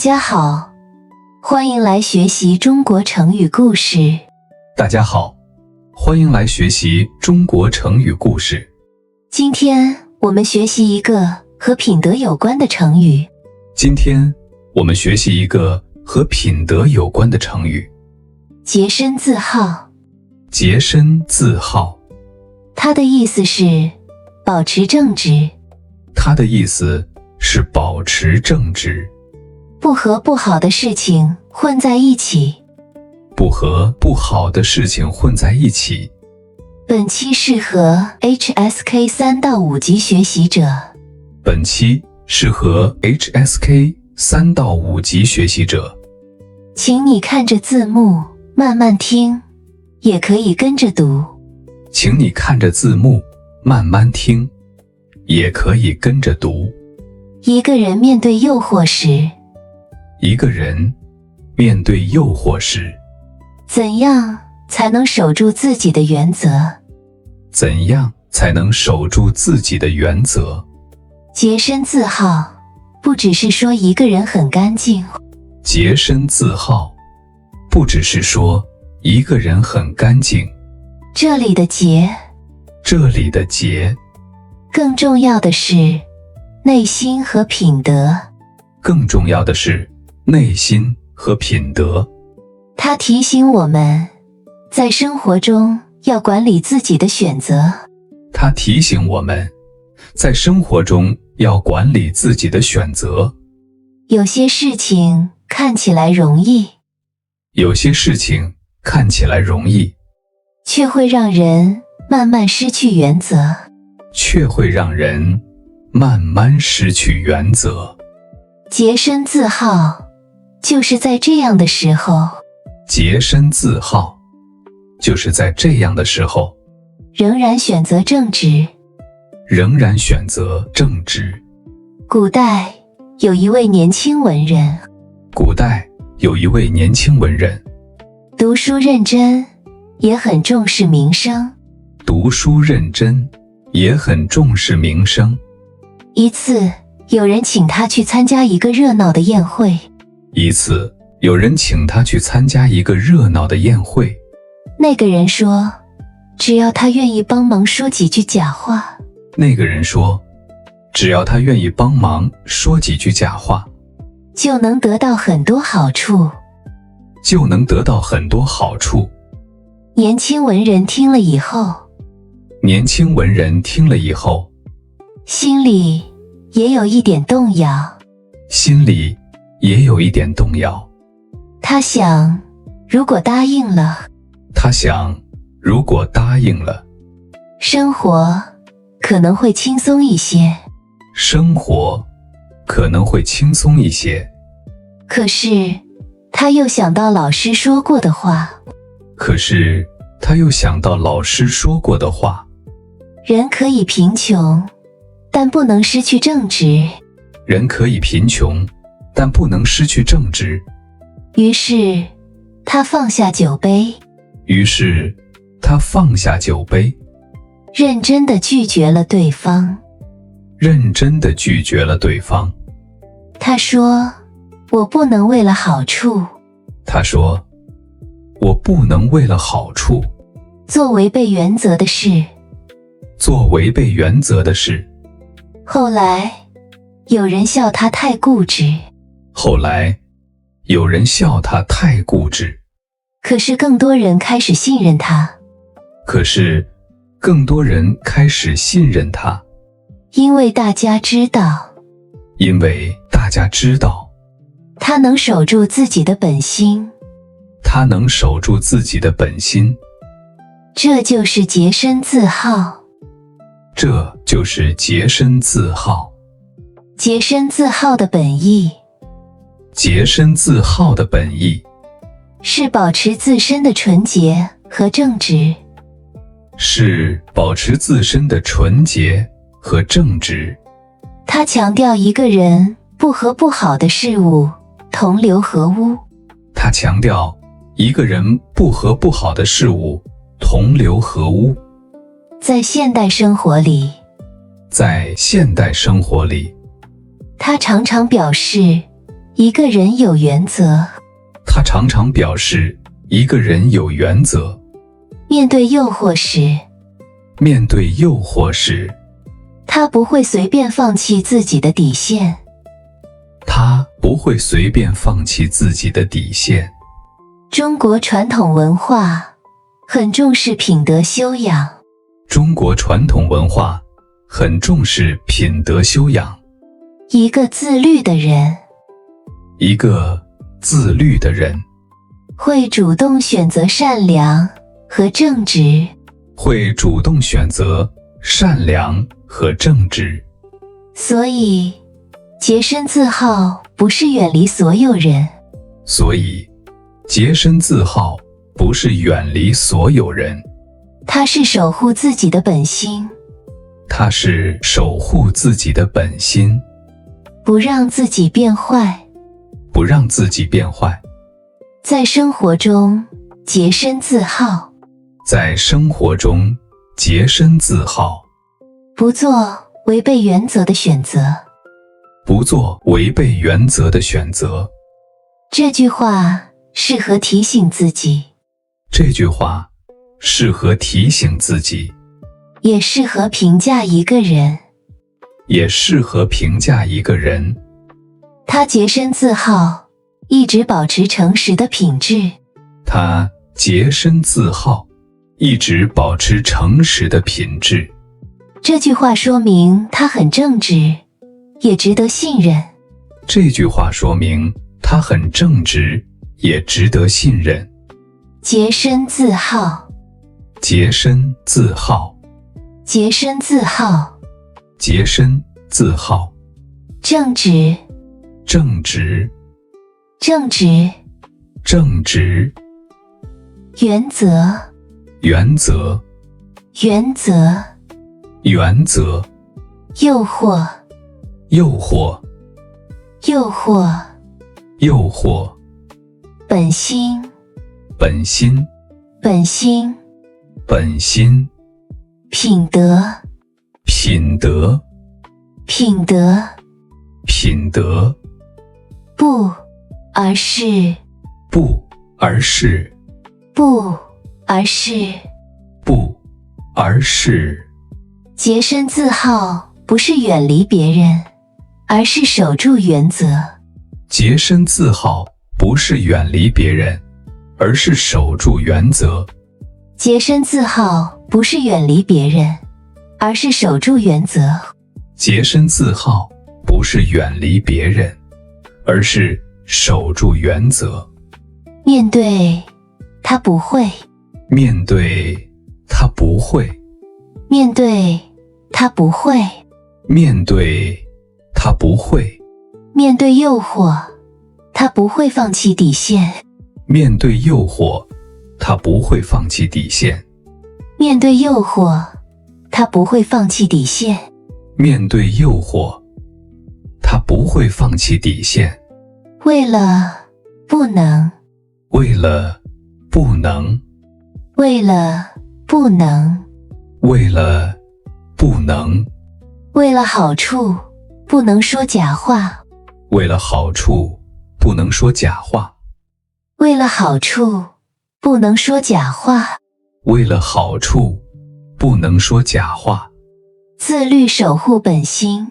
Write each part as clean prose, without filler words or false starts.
家好，欢迎来学习中国成语故事。大家好，欢迎来学习中国成语故事。今天我们学习一个和品德有关的成语。今天我们学习一个和品德有关的成语。洁身自好。洁身自好，它的意思是保持正直，它的意思是保持正直，不和不好的事情混在一起。不和不好的事情混在一起。本期适合 HSK 3到5级学习者。本期适合 HSK 3到5级学习者。请你看着字幕慢慢听，也可以跟着读。请你看着字幕慢慢听，也可以跟着读。一个人面对诱惑时，一个人面对诱惑时，怎样才能守住自己的原则？怎样才能守住自己的原则？洁身自好，不只是说一个人很干净。洁身自好，不只是说一个人很干净。这里的洁，更重要的是内心和品德。更重要的是内心和品德。它提醒我们，在生活中要管理自己的选择。它提醒我们，在生活中要管理自己的选择。有些事情看起来容易，有些事情看起来容易，却会让人慢慢失去原则。洁身自好，就是在这样的时候。仍然选择正直。古代有一位年轻文人，读书认真，也很重视名声。一次，有人请他去参加一个热闹的宴会。那个人说，只要他愿意帮忙说几句假话，就能得到很多好处。年轻文人听了以后，心里也有一点动摇。他想，如果答应了，生活可能会轻松一些。可是他又想到老师说过的话，人可以贫穷，但不能失去正直。于是他放下酒杯，认真地拒绝了对方。他说，我不能为了好处做违背原则的事。后来有人笑他太固执，可是更多人开始信任他。因为大家知道他能守住自己的本心。这就是洁身自好。洁身自好的本意是保持自身的纯洁和正直。他强调一个人不和不好的事物同流合污。在现代生活里，他常常表示一个人有原则。他常常表示一个人有原则。面对诱惑时，他不会随便放弃自己的底线。中国传统文化很重视品德修养。一个自律的人，会主动选择善良和正直。所以，洁身自好不是远离所有人，它是守护自己的本心，不让自己变坏。在生活中洁身自好，不做违背原则的选择。这句话适合提醒自己，也适合评价一个人。他洁身自好，一直保持诚实的品质。这句话说明他很正直，也值得信任。洁身自好，正直，原则，诱惑，本心，品德，不而是，洁身自好不是远离别人，而是守住原则。洁身自好不是远离别人，而是守住原则。洁身自好不是远离别人，而是守住原则。洁身自好不是远离别人，而是守住原则。面对他不会，面对他不会，面对他不会，面对他不会，面对诱惑，他不会放弃底线。面对诱惑，他不会放弃底线。面对诱惑，他不会放弃底线。面对诱惑，他不会放弃底线。为了不能，为了不能，为了不能，为了不能，为了好处不能说假话，为了好处不能说假话，为了好处不能说假话，为了好处不能说假话。自律守护本心，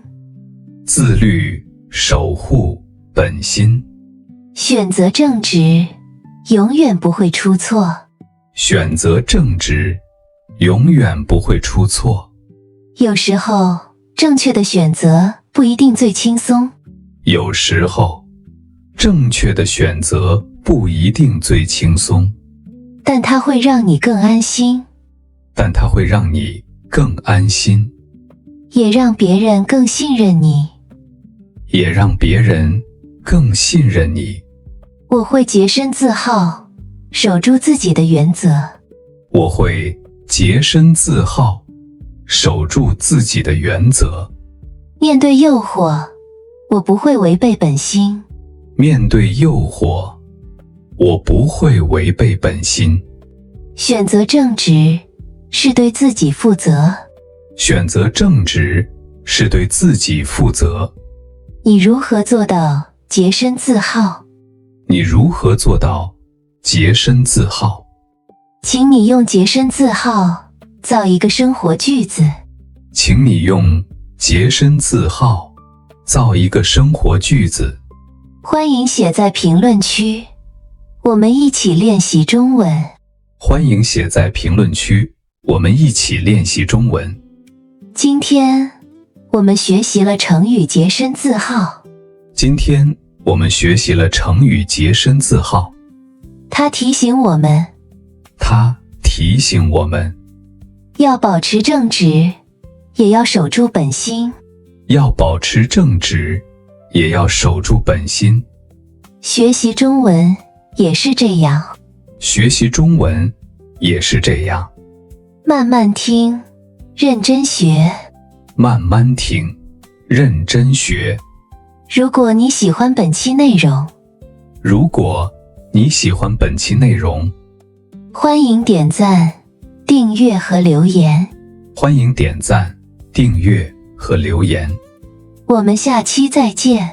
自律守护本心。选择正直，永远不会出错。选择正直，永远不会出错。有时候，正确的选择不一定最轻松。有时候，正确的选择不一定最轻松，但它会让你更安心。但它会让你更安心，也让别人更信任你。也让别人更信任你。我会洁身自好，守住自己的原则。我会洁身自好，守住自己的原则。面对诱惑，我不会违背本心。面对诱惑，我不会违背本心。选择正直，是对自己负责。选择正直，是对自己负责。你如何做到洁身自好。你如何做到洁身自好？请你用洁身自好造一个生活句子。请你用洁身自好造一个生活句子。欢迎写在评论区，我们一起练习中文。欢迎写在评论区，我们一起练习中文。今天我们学习了成语洁身自好。今天我们学习了成语洁身自好。它提醒我们要保持正直，也要守住本心。要保持正直，也要守住本心。学习中文也是这样。学习中文也是这样。慢慢听，认真学。慢慢听，认真学。如果你喜欢本期内容，欢迎点赞、订阅和留言。我们下期再见。